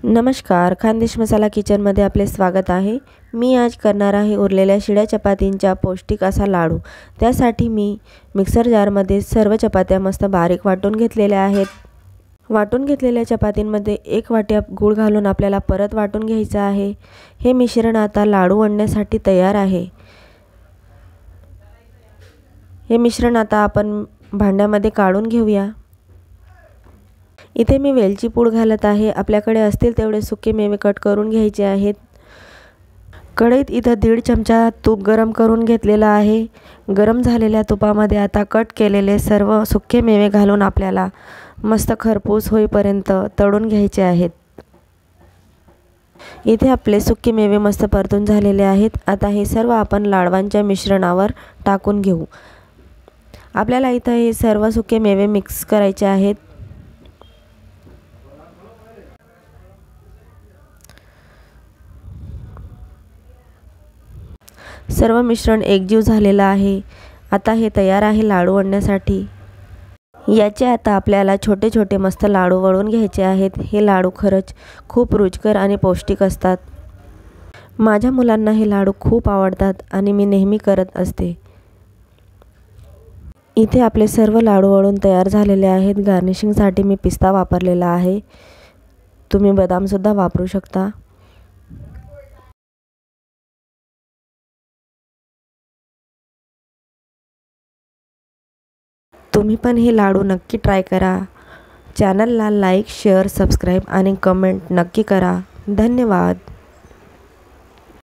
नमस्कार, खानदेश मसाला किचनमध्ये आपले स्वागत आहे। मी आज करणार आहे उरलेल्या शिळ्या चपातींचा पौष्टिक असा लाडू। त्यासाठी मी मिक्सर जारमध्ये सर्व चपात्या मस्त बारीक वाटून घेतलेल्या आहेत। वाटून घेतलेल्या चपातींमध्ये 1 वाटी गूळ घालून आपल्याला परत वाटून घ्यायचं आहे। हे मिश्रण आता लाडू वळण्यासाठी तयार आहे। हे मिश्रण आता आपण भांड्यामध्ये काढून घेऊया। इथे मी वेलची पूड घालत आहे। आपल्याकडे असतील तेवढे सुके मेवे कट करून घ्यायचे आहेत। कढईत इथे 1.5 चमचा तूप गरम करून घेतलेला आहे। गरम झालेल्या तुपामध्ये आता कट केलेले सर्व सुके मेवे घालून आपल्याला मस्त खरपूस होईपर्यंत तळून घ्यायचे आहेत। इथे आपले सुके मेवे मस्त परतून झालेले आहेत। आता हे सर्व आपण लाडवांच्या मिश्रणावर टाकून घेऊ। आपल्याला इथे हे सर्व सुके मेवे मिक्स करायचे आहेत। सर्व मिश्रण एकजीव झालेलं आहे। आता हे तयार आहे लाडू वळण्यासाठी। याचे आता आपल्याला छोटे छोटे मस्त लाडू वळून घ्यायचे आहेत। हे लाडू खरंच खूप रुचकर आणि पौष्टिक असतात। माझ्या मुलांना हे लाडू खूप आवडतात आणि मी नेहमी करत असते। इथे आपले सर्व लाडू वळून तयार झालेले आहेत। गार्निशिंगसाठी मी पिस्ता वापरलेला आहे। तुम्ही बदाम सुद्धा वापरू शकता। तुम्ही पण हे लाडू नक्की ट्राय करा। चॅनलला लाईक, शेअर, सबस्क्राईब आणि कमेंट नक्की करा। धन्यवाद।